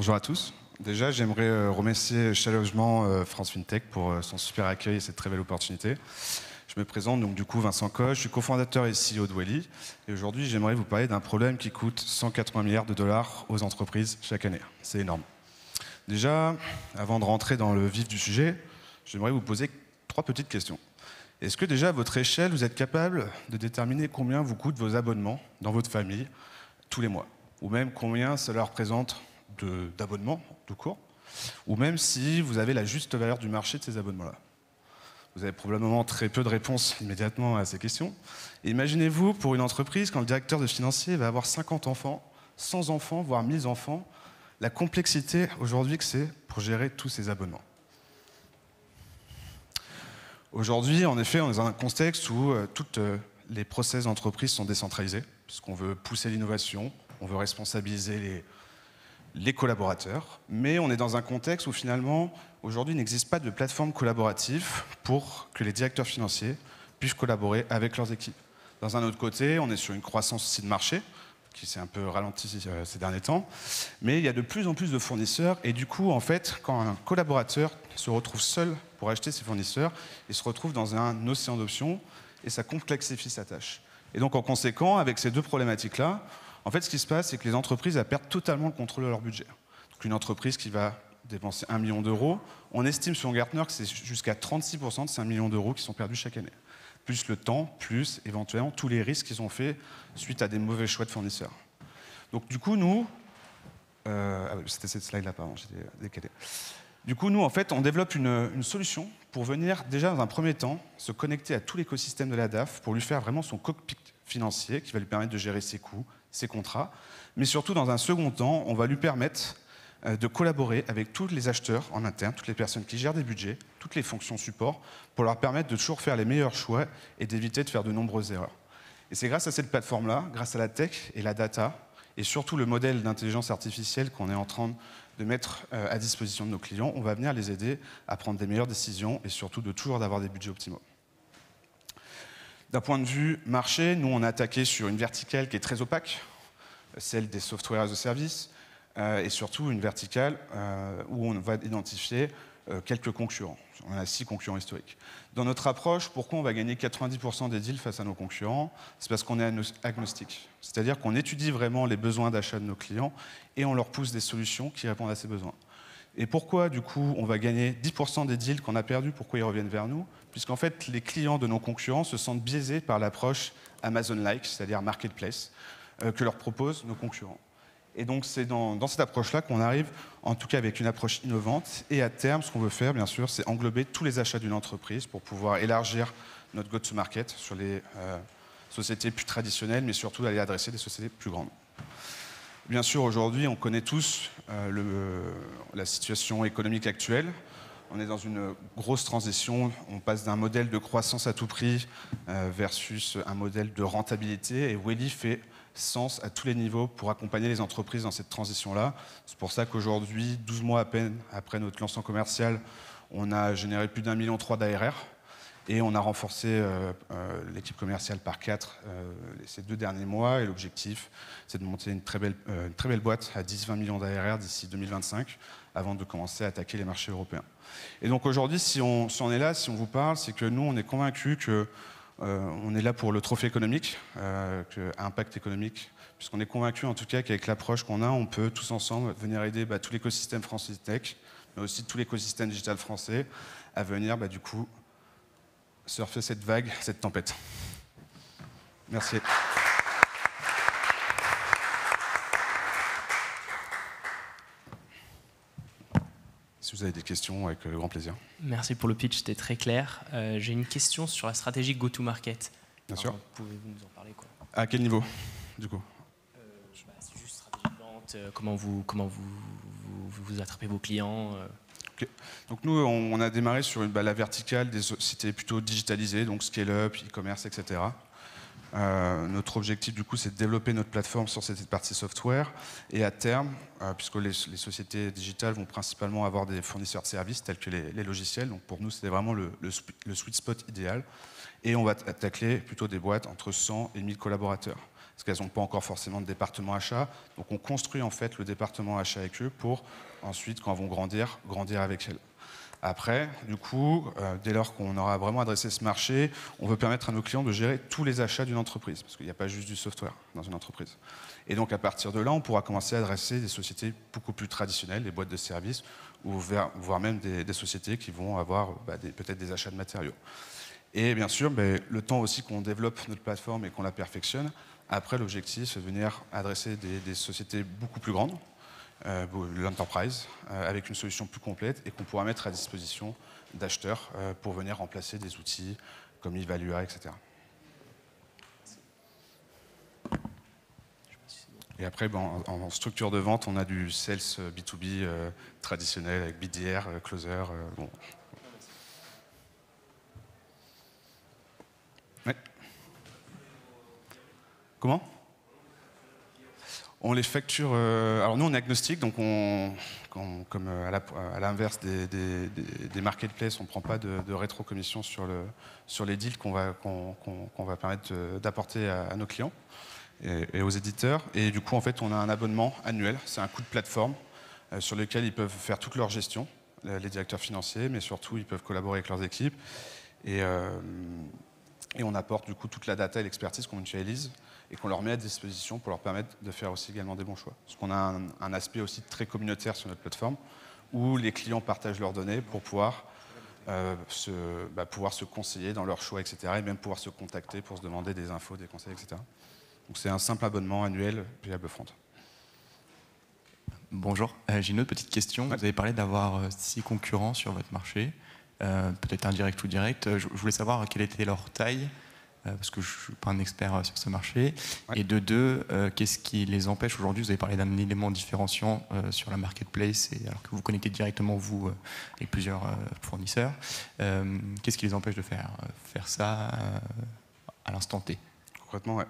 Bonjour à tous. Déjà, j'aimerais remercier chaleureusement France FinTech pour son super accueil et cette très belle opportunité. Je me présente donc du coup Vincent Coche, je suis cofondateur et CEO de Welly. Et aujourd'hui, j'aimerais vous parler d'un problème qui coûte 180 milliards de dollars aux entreprises chaque année. C'est énorme. Déjà, avant de rentrer dans le vif du sujet, j'aimerais vous poser 3 petites questions. Est-ce que déjà, à votre échelle, vous êtes capable de déterminer combien vous coûtent vos abonnements dans votre famille tous les mois? Ou même combien cela représente d'abonnements tout court? Ou même si vous avez la juste valeur du marché de ces abonnements-là? Vous avez probablement très peu de réponses immédiatement à ces questions. Imaginez-vous pour une entreprise, quand le directeur de financier va avoir 50 enfants, 100 enfants, voire 1000 enfants, la complexité aujourd'hui que c'est pour gérer tous ces abonnements. Aujourd'hui, en effet, on est dans un contexte où toutes les process d'entreprise sont décentralisés, puisqu'on veut pousser l'innovation, on veut responsabiliser les collaborateurs, mais on est dans un contexte où finalement, aujourd'hui, il n'existe pas de plateforme collaborative pour que les directeurs financiers puissent collaborer avec leurs équipes. Dans un autre côté, on est sur une croissance aussi de marché, qui s'est un peu ralentie ces derniers temps, mais il y a de plus en plus de fournisseurs, et du coup, en fait, quand un collaborateur se retrouve seul pour acheter ses fournisseurs, il se retrouve dans un océan d'options, et ça complexifie sa tâche. Et donc, en conséquent, avec ces deux problématiques-là, en fait, ce qui se passe, c'est que les entreprises perdent totalement le contrôle de leur budget. Donc, une entreprise qui va dépenser 1 million d'euros, on estime sur Gartner que c'est jusqu'à 36% de ces 1 million d'euros qui sont perdus chaque année. Plus le temps, plus éventuellement tous les risques qu'ils ont faits suite à des mauvais choix de fournisseurs. Donc du coup, nous... c'était cette slide-là, pardon, j'étais décalé. Du coup, nous, en fait, on développe une solution pour venir, déjà, dans un premier temps, se connecter à tout l'écosystème de la DAF pour lui faire vraiment son cockpit financier qui va lui permettre de gérer ses coûts, ses contrats. Mais surtout, dans un second temps, on va lui permettre de collaborer avec tous les acheteurs en interne, toutes les personnes qui gèrent des budgets, toutes les fonctions support, pour leur permettre de toujours faire les meilleurs choix et d'éviter de faire de nombreuses erreurs. Et c'est grâce à cette plateforme-là, grâce à la tech et la data, et surtout le modèle d'intelligence artificielle qu'on est en train de mettre à disposition de nos clients, on va venir les aider à prendre des meilleures décisions et surtout de toujours avoir des budgets optimaux. D'un point de vue marché, nous on a attaqué sur une verticale qui est très opaque, celle des software as a service, et surtout une verticale où on va identifier quelques concurrents. On a 6 concurrents historiques. Dans notre approche, pourquoi on va gagner 90% des deals face à nos concurrents? C'est parce qu'on est agnostique. C'est-à-dire qu'on étudie vraiment les besoins d'achat de nos clients et on leur pousse des solutions qui répondent à ces besoins. Et pourquoi, du coup, on va gagner 10% des deals qu'on a perdus? Pourquoi ils reviennent vers nous? Puisqu'en fait, les clients de nos concurrents se sentent biaisés par l'approche Amazon-like, c'est-à-dire marketplace, que leur proposent nos concurrents. Et donc c'est dans cette approche-là qu'on arrive, en tout cas avec une approche innovante. Et à terme, ce qu'on veut faire, bien sûr, c'est englober tous les achats d'une entreprise pour pouvoir élargir notre go-to-market sur les sociétés plus traditionnelles, mais surtout aller adresser des sociétés plus grandes. Bien sûr, aujourd'hui, on connaît tous la situation économique actuelle. On est dans une grosse transition. On passe d'un modèle de croissance à tout prix versus un modèle de rentabilité. Et Welly fait sens à tous les niveaux pour accompagner les entreprises dans cette transition-là. C'est pour ça qu'aujourd'hui, 12 mois à peine après notre lancement commercial, on a généré plus d'1,3 million d'ARR et on a renforcé l'équipe commerciale par 4 ces 2 derniers mois. Et l'objectif, c'est de monter une très belle boîte à 10-20 millions d'ARR d'ici 2025 avant de commencer à attaquer les marchés européens. Et donc aujourd'hui, si on est là, si on vous parle, c'est que nous, on est convaincus que on est là pour le trophée économique, à impact économique, puisqu'on est convaincu en tout cas qu'avec l'approche qu'on a, on peut tous ensemble venir aider tout l'écosystème français tech, mais aussi tout l'écosystème digital français, à venir du coup surfer cette vague, cette tempête. Merci. Si vous avez des questions, avec grand plaisir. Merci pour le pitch, c'était très clair. J'ai une question sur la stratégie go-to-market. Bien sûr. Pouvez-vous nous en parler, quoi? À quel niveau, du coup? C'est juste stratégie de vente, comment vous attrapez vos clients Okay. Donc nous, on a démarré sur la verticale des sociétés plutôt digitalisées, donc scale-up, e-commerce, etc. Notre objectif, du coup, c'est de développer notre plateforme sur cette partie software. Et à terme, puisque les sociétés digitales vont principalement avoir des fournisseurs de services tels que les logiciels, donc pour nous, c'était vraiment le sweet spot idéal. Et on va tacler plutôt des boîtes entre 100 et 1000 collaborateurs. parce qu'elles n'ont pas encore forcément de département achat. Donc on construit en fait le département achat avec eux pour ensuite, quand elles vont grandir, grandir avec elles. Après, du coup, dès lors qu'on aura vraiment adressé ce marché, on veut permettre à nos clients de gérer tous les achats d'une entreprise, parce qu'il n'y a pas juste du software dans une entreprise. Et donc à partir de là, on pourra commencer à adresser des sociétés beaucoup plus traditionnelles, des boîtes de services, ou voire même des sociétés qui vont avoir peut-être des achats de matériaux. Et bien sûr, le temps aussi qu'on développe notre plateforme et qu'on la perfectionne, après l'objectif c'est de venir adresser des sociétés beaucoup plus grandes, l'enterprise, avec une solution plus complète et qu'on pourra mettre à disposition d'acheteurs pour venir remplacer des outils comme Evalua, etc. Et après, en structure de vente, on a du sales B2B traditionnel avec BDR, Closer. Bon. Ouais. Comment ? On les facture. Alors nous, on est agnostique, donc comme à l'inverse des marketplaces, on ne prend pas de rétro-commission sur les deals qu'on va permettre d'apporter à nos clients et aux éditeurs. Et du coup, en fait, on a un abonnement annuel. C'est un coût de plateforme sur lequel ils peuvent faire toute leur gestion, les directeurs financiers, mais surtout, ils peuvent collaborer avec leurs équipes. Et on apporte du coup toute la data et l'expertise qu'on mutualise et qu'on leur met à disposition pour leur permettre de faire aussi également des bons choix. Parce qu'on a un aspect aussi très communautaire sur notre plateforme où les clients partagent leurs données pour pouvoir se conseiller dans leurs choix, etc. Et même pouvoir se contacter pour se demander des infos, des conseils, etc. Donc c'est un simple abonnement annuel via Upfront. Bonjour, j'ai une autre petite question. Ouais. Vous avez parlé d'avoir 6 concurrents sur votre marché, peut-être indirect ou direct. Je voulais savoir quelle était leur taille, parce que je ne suis pas un expert sur ce marché. Ouais. Et de deux, qu'est-ce qui les empêche aujourd'hui? Vous avez parlé d'un élément différenciant sur la marketplace, alors que vous connectez directement, vous, avec plusieurs fournisseurs. Qu'est-ce qui les empêche de faire ça à l'instant T? Concrètement, ouais.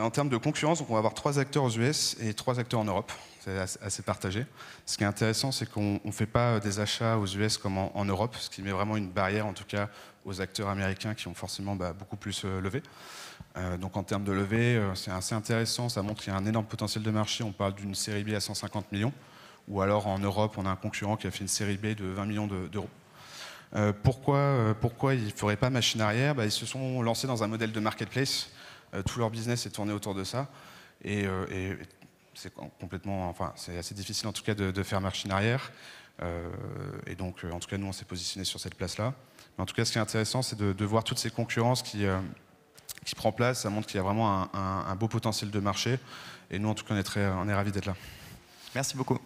En termes de concurrence, donc on va avoir 3 acteurs aux US et 3 acteurs en Europe. C'est assez partagé. Ce qui est intéressant, c'est qu'on ne fait pas des achats aux US comme en Europe, ce qui met vraiment une barrière, en tout cas, aux acteurs américains qui ont forcément beaucoup plus levé. Donc en termes de levée, c'est assez intéressant. Ça montre qu'il y a un énorme potentiel de marché. On parle d'une série B à 150 millions. Ou alors en Europe, on a un concurrent qui a fait une série B de 20 millions d'euros. Pourquoi ils ne feraient pas machine arrière? Ils se sont lancés dans un modèle de marketplace. Tout leur business est tourné autour de ça. Et c'est complètement, c'est assez difficile en tout cas de faire machine arrière. Et donc, en tout cas, nous, on s'est positionné sur cette place-là. Mais en tout cas, ce qui est intéressant, c'est de voir toutes ces concurrences qui prend place. Ça montre qu'il y a vraiment un beau potentiel de marché. Et nous, en tout cas, on est ravis d'être là. Merci beaucoup.